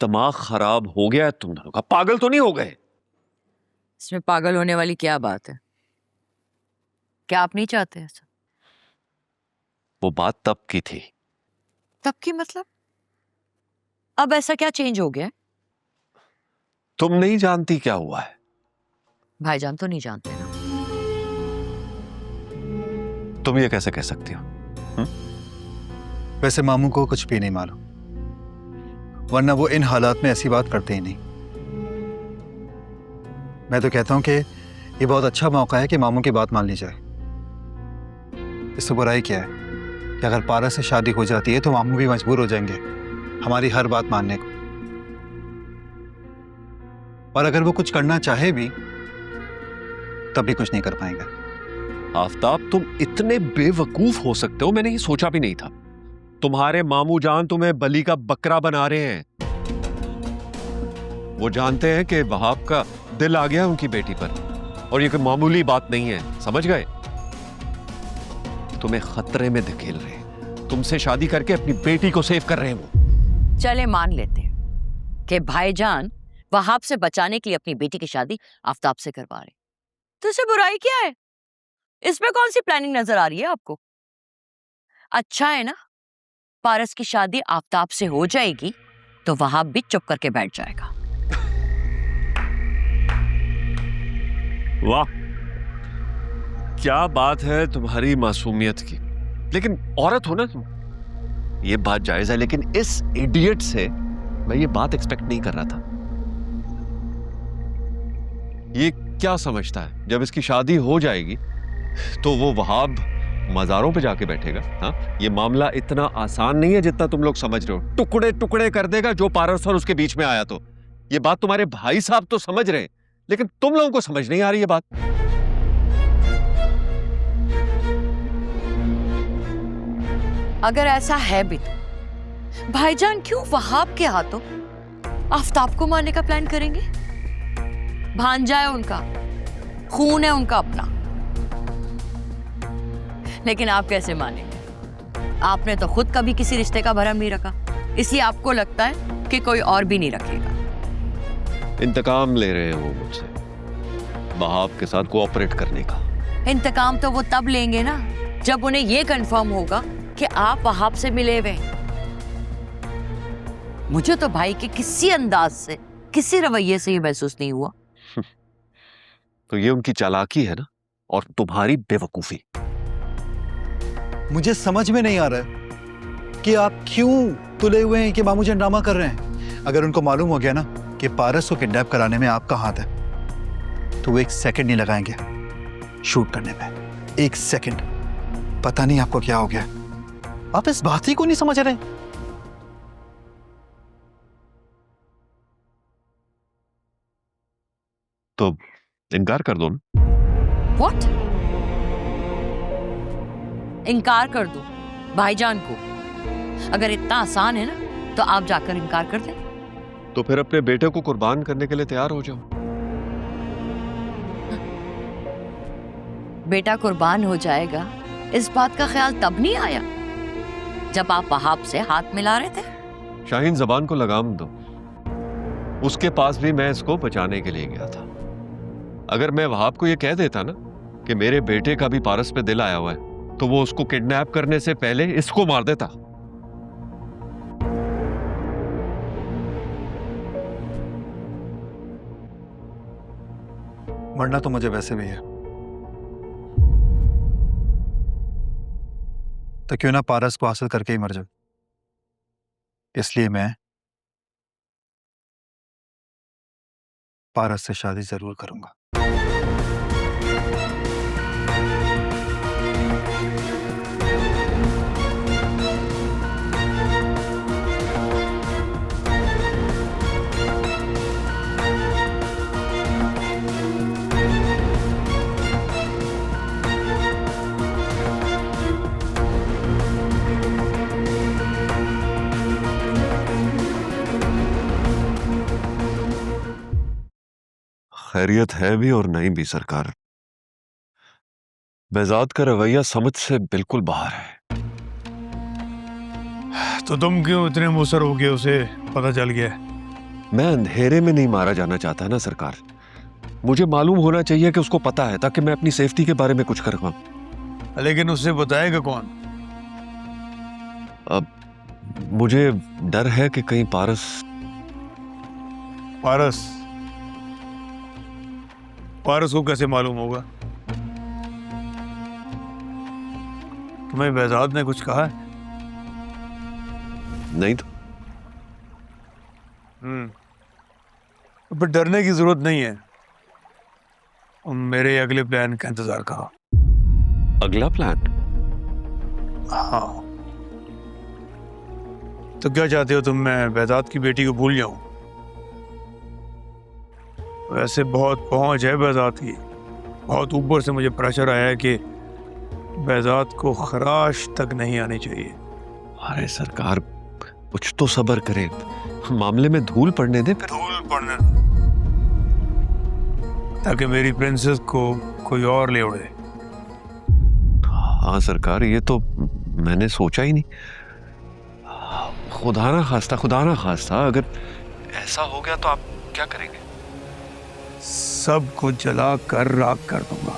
दिमाग खराब हो गया है तुम दोनों का? पागल तो नहीं हो गए? इसमें पागल होने वाली क्या बात है? क्या आप नहीं चाहते ऐसा? वो बात तब की थी। तब की मतलब? अब ऐसा क्या चेंज हो गया है? तुम नहीं जानती क्या हुआ है। भाईजान तो नहीं जानते ना। तुम ये कैसे कह सकती हो? वैसे मामू को कुछ भी नहीं मालूम, वरना वो इन हालात में ऐसी बात करते ही नहीं। मैं तो कहता हूं कि ये बहुत अच्छा मौका है कि मामू की बात मान ली जाए। इससे बुराई क्या है कि अगर पारस से शादी हो जाती है तो मामू भी मजबूर हो जाएंगे हमारी हर बात मानने को। और अगर वो कुछ करना चाहे भी तब भी कुछ नहीं कर पाएंगे। आफताब, तुम इतने बेवकूफ हो सकते हो, मैंने ये सोचा भी नहीं था। तुम्हारे मामू जान तुम्हें बलि का बकरा बना रहे हैं। वो जानते हैं कि वहाब का दिल आ गया उनकी बेटी पर, और ये कोई मामूली बात नहीं है, समझ गए? तुम्हें खतरे में धकेल रहे हैं, तुमसे शादी करके अपनी बेटी को सेव कर रहे हैं वो। चले मान लेते हैं कि भाईजान वहाब से बचाने के लिए अपनी बेटी की शादी आफताब से करवा रहे, तो इससे बुराई क्या है? इसमें कौन सी प्लानिंग नजर आ रही है आपको? अच्छा है ना, पारस की शादी आफताब से हो जाएगी तो वहाब भी चुप करके बैठ जाएगा। वाह, क्या बात है तुम्हारी मासूमियत की। लेकिन औरत हो ना तुम, ये बात जायज है, लेकिन इस इडियट से मैं ये बात एक्सपेक्ट नहीं कर रहा था। ये क्या समझता है जब इसकी शादी हो जाएगी तो वो वहाब मजारों पे जाके बैठेगा? हाँ, ये मामला इतना आसान नहीं है जितना तुम लोग समझ रहे हो। टुकड़े टुकड़े कर देगा जो पारस और उसके बीच में आया। तो ये बात तुम्हारे भाई साहब तो समझ रहे हैं, लेकिन तुम लोगों को समझ नहीं आ रही है बात। अगर ऐसा है भी तो भाईजान क्यों वहाब के हाथों आफताब को मारने का प्लान करेंगे? भांजा है उनका, खून है उनका अपना। लेकिन आप कैसे मानेंगे? आपने तो खुद कभी किसी रिश्ते का भरम नहीं रखा, इसलिए आपको लगता है कि कोई और भी नहीं रखेगा। इंतकाम ले रहे हैं वो मुझसे, वहाब के साथ कोऑपरेट करने का। इंतकाम तो वो तब लेंगे ना जब उन्हें यह कंफर्म होगा कि आप वहाब से मिले हुए। मुझे तो भाई के किसी अंदाज से, किसी रवैये से ये महसूस नहीं हुआ। तो ये उनकी चालाकी है ना, और तुम्हारी बेवकूफी। मुझे समझ में नहीं आ रहा है कि आप क्यों तुले हुए हैं कि मामू जान ड्रामा कर रहे हैं। अगर उनको मालूम हो गया ना कि पारस को किडनैप कराने में आपका हाथ है तो वो 1 सेकंड नहीं लगाएंगे शूट करने में। 1 सेकंड। पता नहीं आपको क्या हो गया, आप इस बात ही को नहीं समझ रहे। तो इनकार कर दो ना। What? इनकार कर दो भाईजान को? अगर इतना आसान है ना तो आप जाकर इनकार कर दें। तो फिर अपने बेटे को कुर्बान करने के लिए तैयार हो जाओ। बेटा कुर्बान हो जाएगा, इस बात का ख्याल तब नहीं आया जब आप वहाब से हाथ मिला रहे थे। शाहीन, जबान को लगाम दो। उसके पास भी मैं इसको बचाने के लिए गया था। अगर मैं वहाब को ये कह देता ना कि मेरे बेटे का भी पारस पे दिल आया हुआ है, तो वो उसको किडनैप करने से पहले इसको मार देता। मरना तो मुझे वैसे भी है, तो क्यों ना पारस को हासिल करके ही मर जाऊं। इसलिए मैं पारस से शादी जरूर करूंगा। खैरियत है भी और नहीं भी सरकार। बेजाद का रवैया समझ से बिल्कुल बाहर है। तो तुम क्यों इतने मुसर हो गए? उसे पता चल गया मैं अंधेरे में नहीं मारा जाना चाहता ना सरकार। मुझे मालूम होना चाहिए कि उसको पता है, ताकि मैं अपनी सेफ्टी के बारे में कुछ कर पाऊं। लेकिन उससे बताएगा कौन? अब मुझे डर है कि कहीं पारस को कैसे मालूम होगा? तुम्हें बेहजाद ने कुछ कहा है? नहीं तो पर डरने की जरूरत नहीं है। मेरे अगले प्लान का इंतजार करो। अगला प्लान? हाँ, तो क्या चाहते हो तुम? मैं बेहजाद की बेटी को भूल जाऊं? वैसे बहुत पहुंच है बेहजाद की, बहुत ऊपर से मुझे प्रेशर आया है कि बेहजाद को खराश तक नहीं आनी चाहिए। अरे सरकार, कुछ तो सब्र करें, मामले में धूल पड़ने दे। धूल पड़ने दो, ताकि मेरी प्रिंसेस को कोई और ले उड़े। हाँ सरकार, ये तो मैंने सोचा ही नहीं। खुदा ना खास्ता अगर ऐसा हो गया तो आप क्या करेंगे? सब को जला कर राख कर दूंगा।